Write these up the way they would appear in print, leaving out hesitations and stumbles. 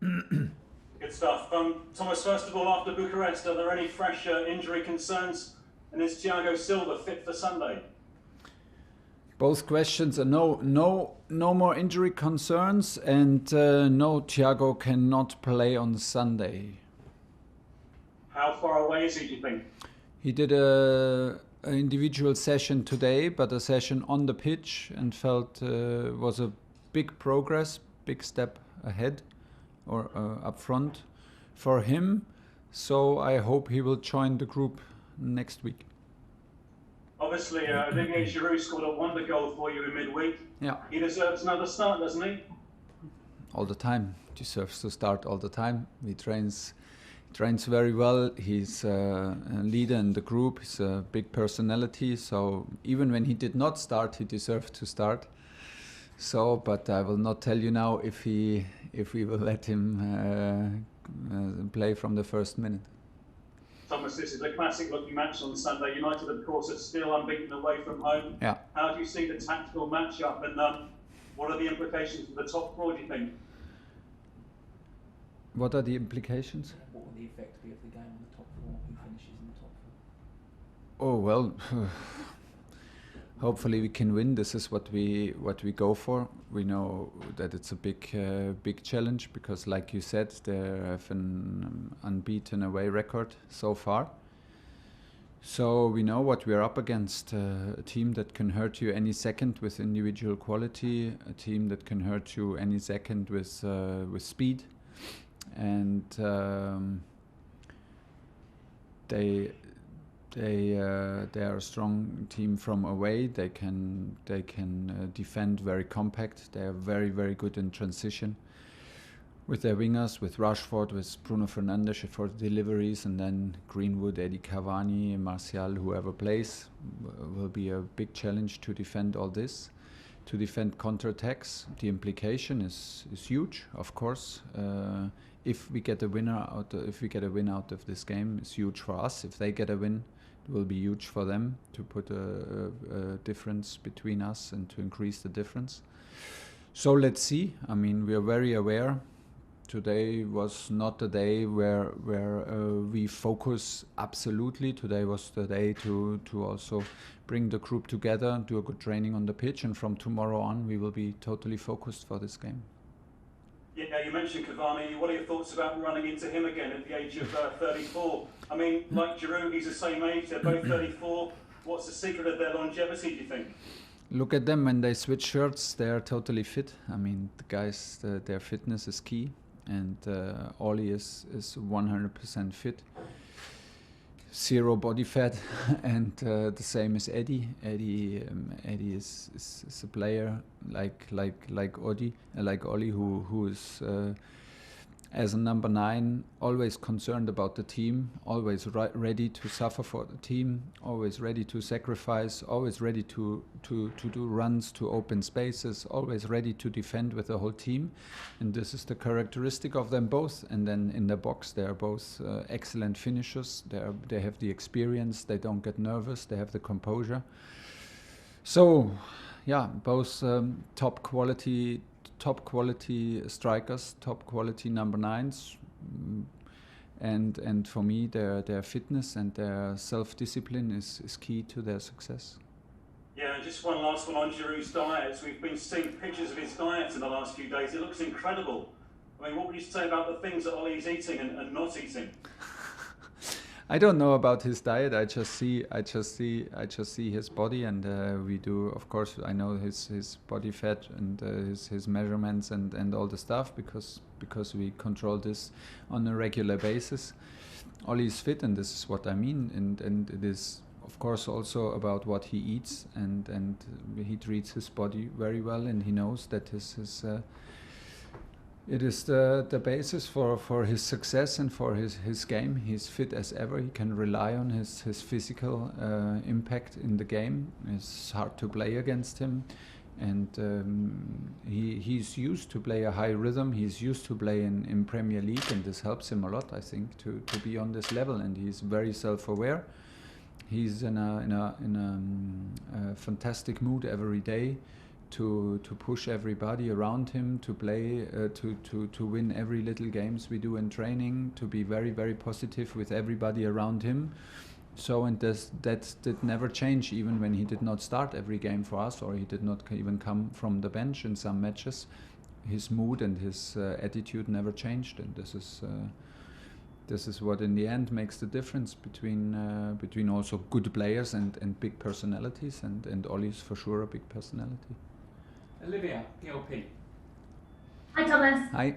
Good stuff. Thomas, first of all, after Bucharest, are there any fresh injury concerns? And is Thiago Silva fit for Sunday? Both questions are no more injury concerns, and no, Thiago cannot play on Sunday. How far away is he, do you think? He did an individual session today, but a session on the pitch, and felt was a big progress, big step ahead or up front for him. So I hope he will join the group next week. Obviously, Didier Giroud scored a wonder goal for you in midweek. Yeah. He deserves another start, doesn't he? All the time. Deserves to start all the time. He trains very well. He's a leader in the group. He's a big personality. So even when he did not start, he deserved to start. So, but I will not tell you now if we will let him play from the first minute. Thomas, this is a classic-looking match on Sunday. United, of course, are still unbeaten away from home. Yeah. How do you see the tactical match-up, and what are the implications for the top four, do you think? What are the implications? What will the effect be of the game on the top four? Who finishes in the top four? Oh well, hopefully we can win. This is what we go for. We know that it's a big challenge because, like you said, they have an unbeaten away record so far. So we know what we are up against. A team that can hurt you any second with individual quality. A team that can hurt you any second with speed. And they are a strong team from away. They can defend very compact. They are very good in transition with their wingers, with Rashford, with Bruno Fernandes for deliveries, and then Greenwood, Eddie Cavani, Martial, whoever plays, will be a big challenge to defend all this. To defend counterattacks, the implication is huge, of course. If we get a win out of this game, it's huge for us. If they get a win, it will be huge for them to put a difference between us and to increase the difference. So let's see. I mean, we are very aware. Today was not the day where we focus absolutely. Today was the day to also bring the group together, do a good training on the pitch, and from tomorrow on we will be totally focused for this game. Yeah, you mentioned Cavani. What are your thoughts about running into him again at the age of 34? I mean, like Giroud, he's the same age. They're both 34. What's the secret of their longevity, do you think? Look at them when they switch shirts. They are totally fit. I mean, the guys, their fitness is key. And Ollie is 100% fit. Zero body fat, and the same as Eddie. Eddie is a player like Ollie, who is as a number 9, always concerned about the team, always ready to suffer for the team, always ready to sacrifice, always ready to do runs to open spaces, always ready to defend with the whole team. And this is the characteristic of them both. And then in the box, they are both excellent finishers. They have the experience, they don't get nervous, they have the composure. So, yeah, both top quality strikers, top quality number 9s, and for me their fitness and their self-discipline is key to their success. Yeah, and just one last one on Giroud's diet. We've been seeing pictures of his diet in the last few days. It looks incredible. I mean, what would you say about the things that Ollie's eating and not eating? I don't know about his diet. I just see his body, and we do. Of course, I know his body fat and his measurements and all the stuff because we control this on a regular basis. Ollie is fit, and this is what I mean. And it is, of course, also about what he eats, and he treats his body very well, and he knows that it is the basis for his success and for his game. He's fit as ever. He can rely on his physical impact in the game. It's hard to play against him. And he's used to play a high rhythm. He's used to play in Premier League, and this helps him a lot, I think, to be on this level. And he's very self-aware. He's in a fantastic mood every day to push everybody around him, to play, to win every little games we do in training, to be very, very positive with everybody around him. So, and that did never change, even when he did not start every game for us, or he did not even come from the bench in some matches. His mood and his attitude never changed, and this is what in the end makes the difference between also good players and big personalities, and Ollie's for sure a big personality. Olivia, GLP. Hi Thomas. Hi.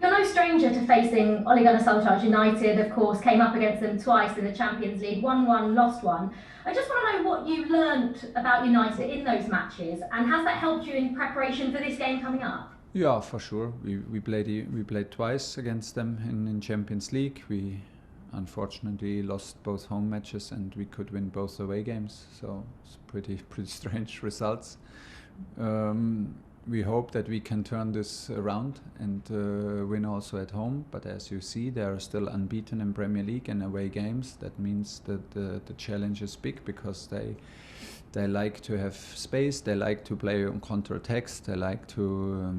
You're no stranger to facing Ole Gunnar Solskjaer's United, of course, came up against them twice in the Champions League, won one, lost one. I just want to know what you learnt about United in those matches, and has that helped you in preparation for this game coming up? Yeah, for sure. We played twice against them in Champions League. We unfortunately lost both home matches, and we could win both away games. So it's pretty strange results. We hope that we can turn this around and win also at home. But as you see, they are still unbeaten in Premier League and away games. That means that the challenge is big, because they like to have space. They like to play on counter-attacks. They like to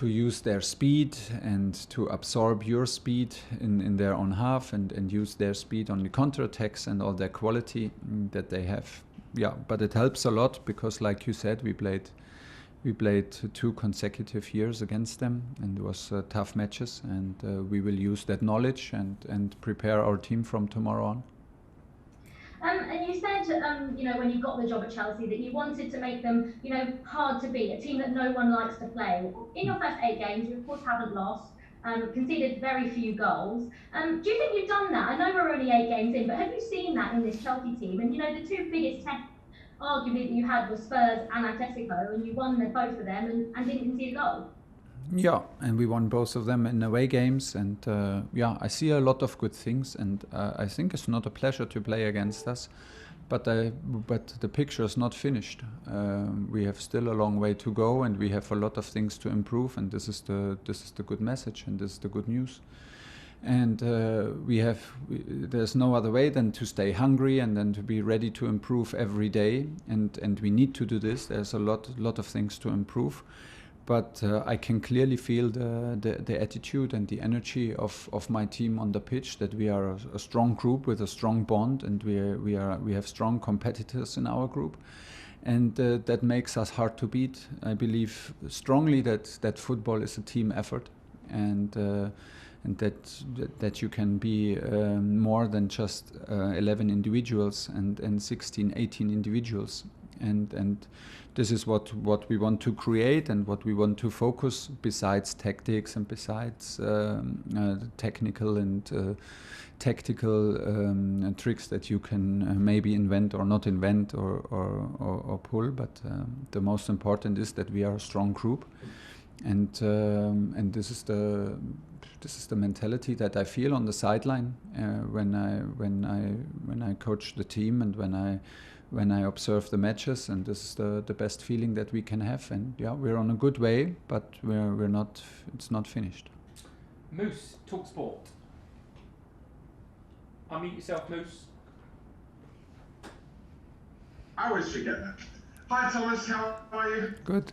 use their speed and to absorb your speed in their own half, and use their speed on the counter-attacks and all their quality that they have. Yeah, but it helps a lot, because like you said, we played 2 consecutive years against them, and it was tough matches, and we will use that knowledge and prepare our team from tomorrow on. And you said, when you got the job at Chelsea, that you wanted to make them, hard to beat, a team that no one likes to play. In your first 8 games, you of course haven't lost, conceded very few goals. Do you think you've done that? I know we're only 8 games in, but have you seen that in this Chelsea team? And the 2 biggest tests, arguably, that you had were Spurs and Atletico, and you won both of them and didn't concede a goal. Yeah, and we won both of them in away games, and I see a lot of good things, and I think it's not a pleasure to play against us, but the picture is not finished. We have still a long way to go, and we have a lot of things to improve, and this is the good message, and this is the good news. And there's no other way than to stay hungry and then to be ready to improve every day, and we need to do this. There's a lot of things to improve. But I can clearly feel the attitude and the energy of my team on the pitch, that we are a strong group with a strong bond, and we have strong competitors in our group, and that makes us hard to beat. I believe strongly that football is a team effort, and that you can be more than just 11 individuals and 16, 18 individuals, and this is what we want to create and what we want to focus, besides tactics and besides technical and tactical tricks that you can maybe invent or not invent or pull. But the most important is that we are a strong group, and this is the mentality that I feel on the sideline when I coach the team and when I observe the matches, and this is the best feeling that we can have. And yeah, we're on a good way, but we're not. It's not finished. Moose, talk sport. Unmute yourself, Moose. I always forget that. Hi Thomas, how are you? Good.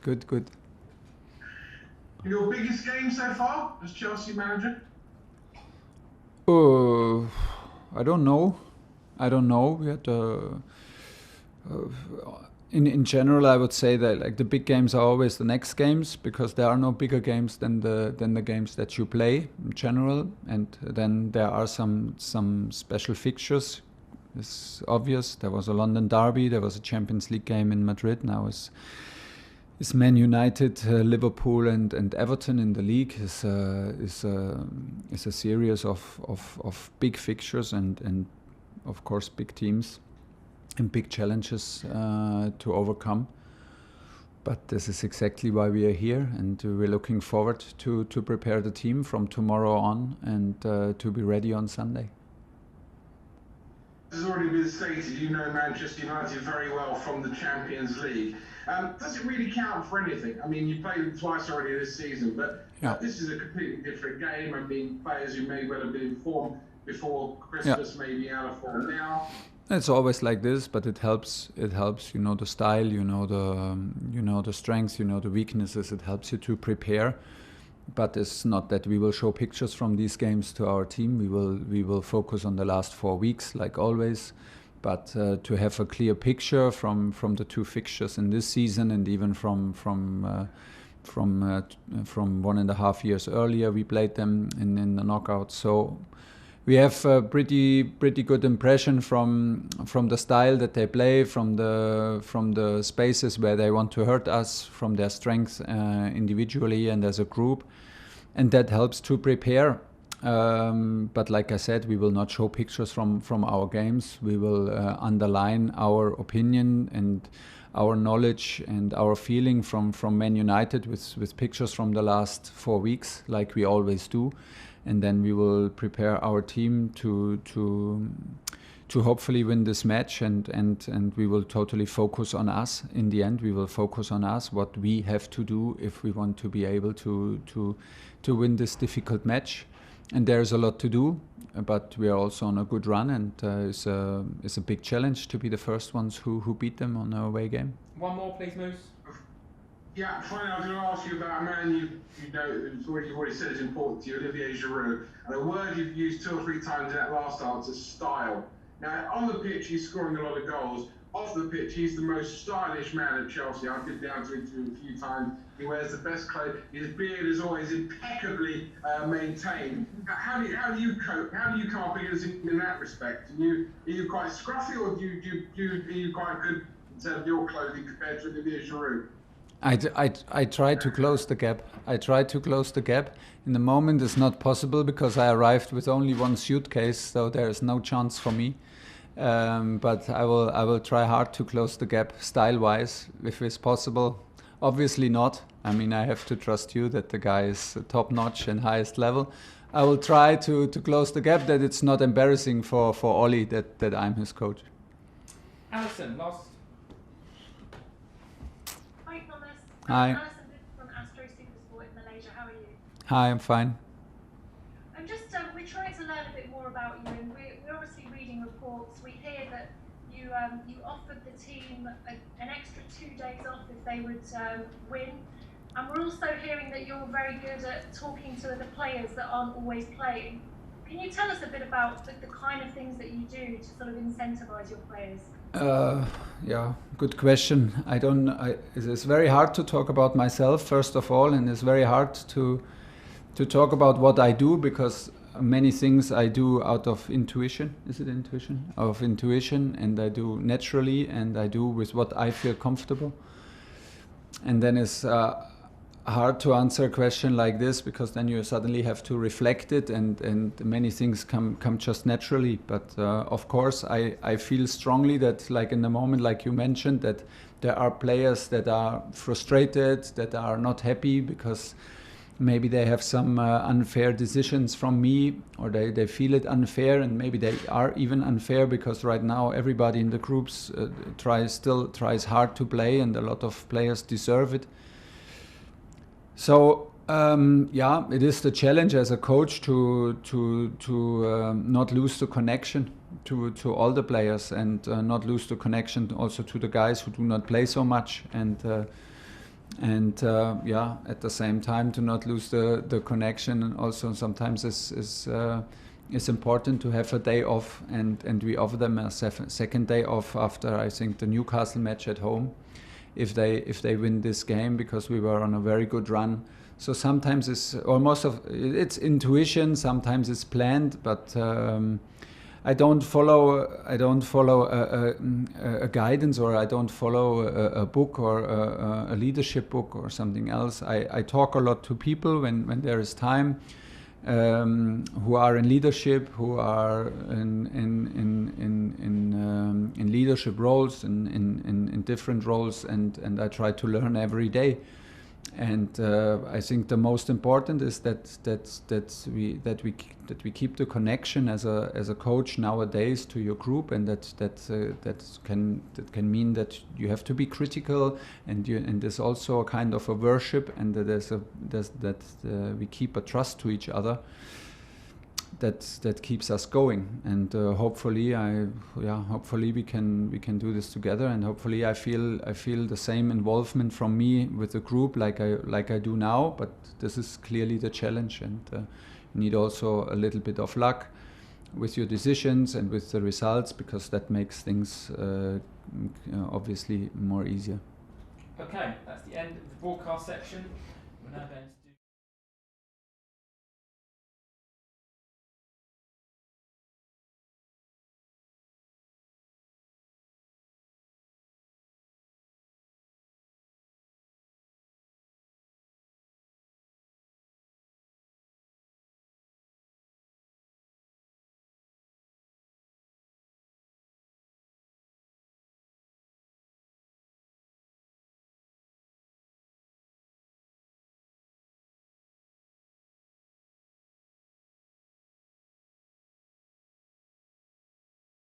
Your biggest game so far as Chelsea manager? I don't know. We had in general, I would say that like the big games are always the next games, because there are no bigger games than the games that you play in general, and then there are some special fixtures. It's obvious. There was a London derby. There was a Champions League game in Madrid. Now is Man United, Liverpool, and Everton in the league is a series of big fixtures and of course big teams and big challenges to overcome. But this is exactly why we are here, and we're looking forward to prepare the team from tomorrow on and to be ready on Sunday. This has already been stated, you know Manchester United very well from the Champions League. Does it really count for anything? I mean, you played them twice already this season, but this is a completely different game. I mean, players who may well have been in form before Christmas may be out of form now. It's always like this, but it helps. It helps, you know, the style, you know, the strengths, you know, the weaknesses. It helps you to prepare. But it's not that we will show pictures from these games to our team. We will focus on the last 4 weeks, like always. But to have a clear picture from the 2 fixtures in this season, and even from 1.5 years earlier, we played them in the knockout. So we have a pretty good impression from the style that they play, from the spaces where they want to hurt us, from their strengths individually and as a group, and that helps to prepare. But like I said, we will not show pictures from our games. We will underline our opinion and our knowledge and our feeling from Man United with pictures from the last 4 weeks, like we always do. And then we will prepare our team to hopefully win this match, and we will totally focus on us. In the end, we will focus on us, what we have to do if we want to be able to win this difficult match. And there's a lot to do, but we are also on a good run, and it's a big challenge to be the first ones who beat them on an away game. One more, please, Moose. Yeah, finally, I was going to ask you about a man you've already said is important to you, Olivier Giroud. And a word you've used 2 or 3 times in that last answer, style. Now, on the pitch, he's scoring a lot of goals. Off the pitch, he's the most stylish man at Chelsea. I've been down to him a few times. He wears the best clothes. His beard is always impeccably maintained. How do you cope? How do you come up against him in that respect? Are you quite scruffy, or are you quite good in terms of your clothing compared to Olivier Giroud? I try to close the gap. In the moment, it's not possible because I arrived with only 1 suitcase, so there is no chance for me. But I will try hard to close the gap style-wise, if it's possible. Obviously not. I mean, I have to trust you that the guy is top-notch and highest level. I will try to close the gap, that it's not embarrassing for Ollie that I'm his coach. Alison, last. Hi, Thomas. Hi. Alison from Astro Supersport in Malaysia. How are you? Hi, I'm fine. We're trying to learn a bit more about you, and we're obviously reading reports. We hear that you offered the team an extra 2 days off if they would win, and we're also hearing that you're very good at talking to the players that aren't always playing. Can you tell us a bit about the kind of things that you do to sort of incentivise your players? Yeah, good question. It's very hard to talk about myself, first of all, and it's very hard to talk about what I do, because many things I do out of intuition. Is it intuition? Of intuition, and I do naturally, and I do with what I feel comfortable. And then it's hard to answer a question like this, because then you suddenly have to reflect it, and many things come just naturally. But of course, I feel strongly that, like in the moment, like you mentioned, that there are players that are frustrated, that are not happy because maybe they have some unfair decisions from me, or they feel it unfair, and maybe they are even unfair because right now everybody in the groups tries hard to play, and a lot of players deserve it. So yeah, it is the challenge as a coach to not lose the connection to all the players, and not lose the connection also to the guys who do not play so much, and yeah, at the same time to not lose the connection. And also sometimes it's important to have a day off, and we offer them a second day off after, I think, the Newcastle match at home, if they win this game, because we were on a very good run. So sometimes it's intuition, sometimes it's planned, but I don't follow a guidance, or I don't follow a book or a leadership book or something else. I talk a lot to people when there is time, who are in leadership, who are in leadership roles, in different roles, and I try to learn every day. And I think the most important is that we keep the connection as a coach nowadays to your group, and that can mean that you have to be critical, and there's also a kind of a worship, and that we keep a trust to each other. that keeps us going, and hopefully we can do this together, and hopefully I feel the same involvement from me with the group like I do now. But this is clearly the challenge, and you need also a little bit of luck with your decisions and with the results, because that makes things obviously more easier. Okay, that's the end of the broadcast section. We're now going to